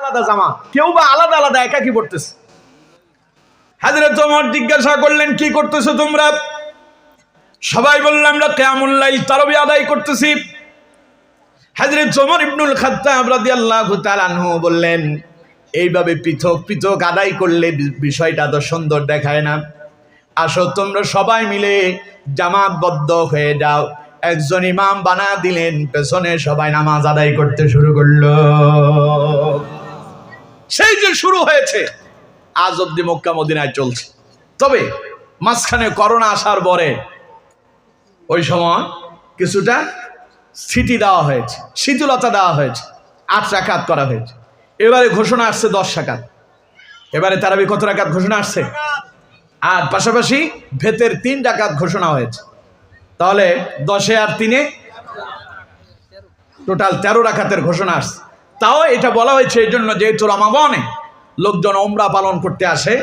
আলাদা জামাত, কেউ বা আলাদা আলাদা একাকি পড়তেছে। হযরত ওমর জিজ্ঞাসা করলেন, কি করতেছো তোমরা? সবাই বললাম, আমরা কিয়ামুল লাইল তারাবি আদায় করতেছি। হযরত ওমর ইবনুল খাত্তাব রাদিয়াল্লাহু তাআলা আনহু বললেন, এইভাবে পৃথক পৃথক আদায় করলে বিষয়টা তো সুন্দর দেখায় না। আসো তোমরা সবাই মিলে জামাতবদ্ধ হয়ে যাও। একজন ইমাম বানা দিলেন, পেছনে সবাই নামাজ আদায় করতে শুরু করলো। সেই যে শুরু হয়েছে আজ অব্দি মক্কা মদিনায় চলছে। তবে মাঝখানে করোনা আসার পরে ওই সময় কিছুটা স্থিতি দেওয়া হয়েছে, শিথিলতা দেওয়া হয়েছে, 8 রাকাত করা হয়েছে। এবারে ঘোষণা আসছে 10 রাকাত। এবারে তারাবি কত রাকাত ঘোষণা আসছে? আর পাশাপাশি ভেতের 3 রাকাত ঘোষণা হয়েছে। তাহলে 10 আর 3 টোটাল 13 রাকাতের ঘোষণা আসছে। তাও এটা বলা হয়েছে এই জন্য, যেহেতু রমাদানে লোকজন ওমরা পালন করতে আসে,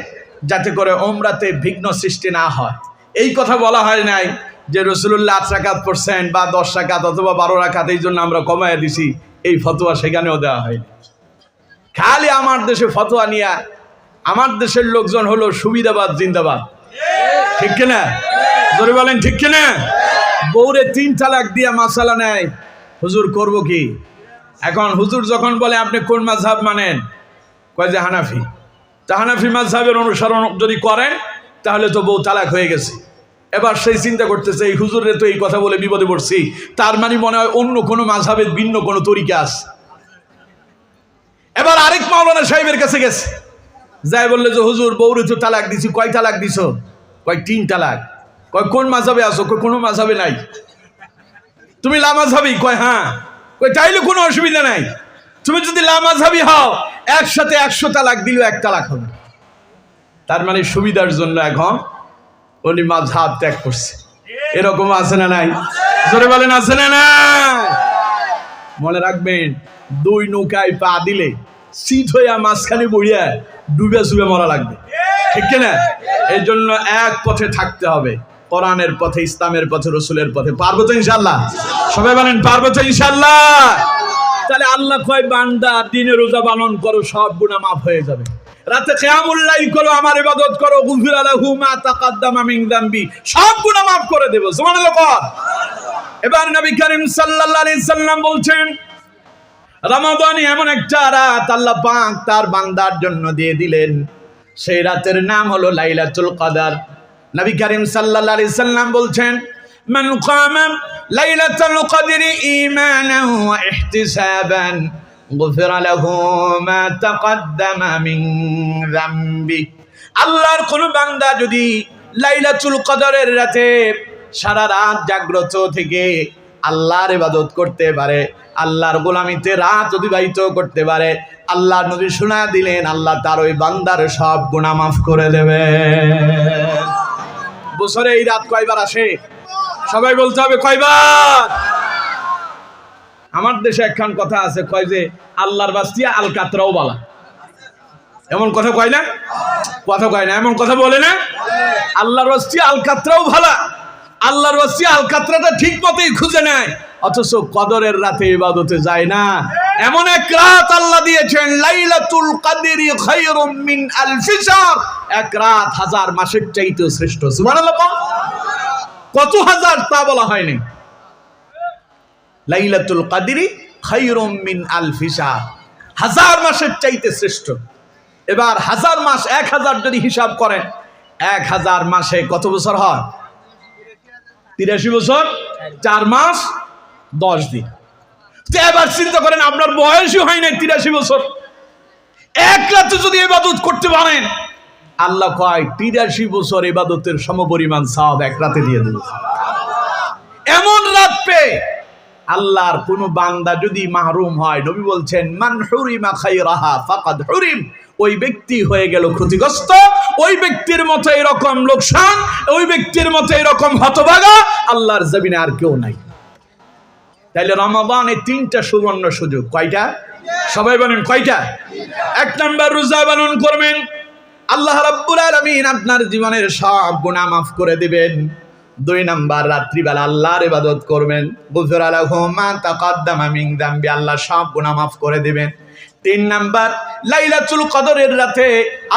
যাতে করে ওমরাতে বিঘ্ন সৃষ্টি না হয়। এই কথা বলা হয় নাই যে রাসূলুল্লাহ 8 রাকাত পড়ছেন বা 10 রাকাত অথবা 12 রাকাত, এই জন্য আমরা কমায় দিছি। এই ফতোয়া সেখানেও দেওয়া হয়নি। খালি আমার দেশে ফতোয়া নিয়ে আমার দেশের লোকজন হলো সুবিধাবাদ জিন্দাবাদ, ঠিক কিনা? জোরে বলেন ঠিক কিনা? বউরে 3 তালাক দিয়া মাসালা নেয়, হুজুর করব কি? এখন হুজুর যখন বলে আপনি কোন মাযহাব মানেন, কয় যে হানাফি। তা হানাফি মাযহাবের অনুসরণ যদি করেন তাহলে তো বউ তালাক হয়ে গেছে। এবার সেই চিন্তা করতেছে, এই হুজুরে তো এই কথা বলে বিপদে পড়ছি, তার মানে মনে হয় অন্য কোনো মাযহাবের ভিন্ন কোনো তরিকা আছে। এবার আরেক মাওলানা সাহেবের কাছে গেছে, যাই বললে যে হুজুর বউরে তো তালাক দিছি। কয় তালাক দিছো? কয় 3 তালাক। কয় কোন মাযহাবে আছো? কয় কোনো মাযহাবে নাই। তুমি লামাযহাবি? কয় হ্যাঁ। কয় তাইলে কোনো অসুবিধা নাই, তুমি যদি লামাযহাবি হও একসাথে 100 তালাক দিলেও 1 তালাক হবে। তার মানে সুবিধার জন্য এখন উনি মাযহাব ত্যাগ করছে। এরকম আছে না নাই? জোরে বলেন আছে না নাই? মনে রাখবেন, 2 নৌকায় পা দিলে সিট হইয়া মাঝখানে বইয়া ডুবে চুবে মরা লাগবে, ঠিক কিনা? এই জন্য এক পথে থাকতে হবে, কোরআনের পথে, ইসলামের পথে, রসুলের পথে। পারবো তো ইনশাআল্লাহ? সবাই বলেন পারবো তো ইনশাআল্লাহ? তাহলে আল্লাহ কয়, বান্দা দিনে রোজা পালন করো, সব গুনাহ মাফ হয়ে যাবে। রাতে কিয়ামুল লাইল করো, আমার ইবাদত করো, গুফিরা লাহু মা তাকাদ্দামা মিন যামবি, সব গুনাহ মাফ করে দেব। সুবহানাল্লাহ। এবার নবী করিম সাল্লাল্লাহু আলাইহি সাল্লাম বলছেন, রমাদানে এমন একটা রাত আল্লাহ পাক তার বান্দার জন্য দিয়ে দিলেন, সেই রাতের নাম হলো লাইলাতুল কদর। নবী করিম সাল্লাল্লাহু আলাইহি সাল্লাম বলছেন, মান কামা লাইলাতুল কদরি ঈমানান ওয়া ইহতিসাবান গুফিরা লাহু মা তাকাদ্দামা মিন যামবি। আল্লাহর কোন বান্দা যদি লাইলাতুল কদরের রাতে সারা রাত জাগ্রত থেকে আল্লাহর ইবাদত করতে পারে, আল্লাহর গোলামিতে রাত অতিবাহিত করতে পারে, আল্লাহ নবী শোনা দিলেন আল্লাহ তার ওই বান্দার সব গুনাহ মাফ করে দেবে। বছরে এই রাত কয়বার আসে? সবাই বলতে হবে কয়বার? আমার দেশে একখান কথা আছে, কয় যে আল্লাহর বাস্তিয়া আল কাতরাও বলা। এমন কথা কয় না? কথা কয় না, এমন কথা বলে না? আল্লাহর বাস্তিয়া আল কাতরাও ভালা। আল্লাহর বাস্তিয়া আল কাতরাটা ঠিক মতোই খুঁজে নেয়, অথচ কদরের রাতে ইবাদতে যায় না। এমন এক রাত আল্লাহ দিয়েছেন, লাইলাতুল কদরি খায়রুম মিন আলফি শাহর, এক রাত 1000 মাসের চাইতে শ্রেষ্ঠ। সুবহানাল্লাহ। কত হাজার তা বলা হয়নি। লাইলাতুল কদরি খায়রুম মিন আলফি শাহর, 1000 মাসের চাইতে শ্রেষ্ঠ। এবার 1000 মাস 1000 যদি হিসাব করেন, 1000 মাসে কত বছর হয়? 83 বছর 4 মাস 10 দিন। তো এবার চিন্তা করেন, আপনার বয়সই হয় নাই 83 বছর, এক রাতে যদি ইবাদত করতে পারেন, আল্লাহ কয় 83 বছর ইবাদতের সমপরিমাণ সওয়াব এক রাতে দিয়ে দেবে। এমন রাত পেয়ে আল্লাহর কোন বান্দা যদি মাহরুম হয়, নবী বলছেন, মান হুরিমা খায়রাহা ফাকাদ হুরিম, ওই ব্যক্তি হয়ে গেল ক্ষতিগ্রস্ত, ওই ব্যক্তির মতো এরকম লোকসান, ওই ব্যক্তির মতো এরকম হতভাগা আল্লাহর জমিনে আর কেউ নাই। তাইলে রমাদানে 3টা সুবর্ণ সুযোগ। কয়টা? সবাই বলেন কয়টা? 1 নাম্বার, রোজা পালন করবেন, আল্লাহ রাব্বুল আলামিন আপনার জীবনের সব গুনাহ মাফ করে দিবেন। 2 নাম্বার, রাত্রিবেলা আল্লাহর ইবাদত করবেন, গুফিরা লাহু মা তাকাদ্দামা মিন যামবি, আল্লাহ সব গুনাহ মাফ করে দিবেন। তিন নাম্বার, লাইলাতুল কদরের রাতে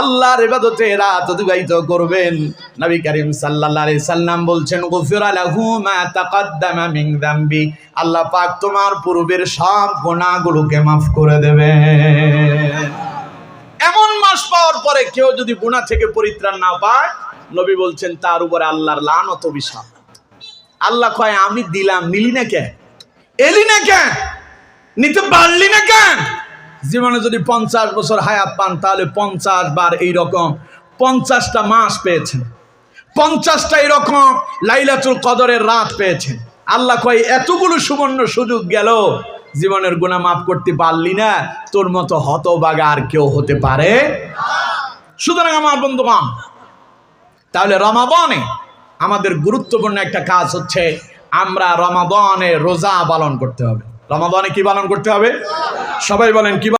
আল্লাহর ইবাদতে রাত অতিবাহিত করবেন। নবী করিম সাল্লাল্লাহু আলাইহি সাল্লাম বলছেন, গুফিরা লাহু মা তাকাদ্দামা মিন যামবি, আল্লাহ পাক তোমার পূর্বের সব গুনাহগুলোকে মাফ করে দেবেন। এমন মাস পাওয়ার পরে কেউ যদি গুনাহ থেকে পরিত্রাণ না পায়, নবী বলছেন তার উপরে আল্লাহর লানত অভিশাপ। আল্লাহ কয় আমি দিলাম, নিলি না কেন? এলি না কেন? নিতে পারলি না কেন? জীবনে যদি 50 বছর হায়াত পান তাহলে 50 বার এইরকম 50টা মাস পেয়েছেন, 50টা এরকম লাইলাতুল কদরের রাত পেয়েছেন। আল্লাহ কয় এতগুলো সুবর্ণ সুযোগ গেল, জীবনের গুনাহ মাফ করতে পারলি না, তোর মতো হতভাগা আর কেউ হতে পারে। সুতরাং আমার বন্ধুগণ, তাহলে রমাদানে আমাদের গুরুত্বপূর্ণ একটা কাজ হচ্ছে আমরা রমাদানে রোজা পালন করতে হবে। রমাদানে কি পালন করতে হবে? সবাই বলেন কি?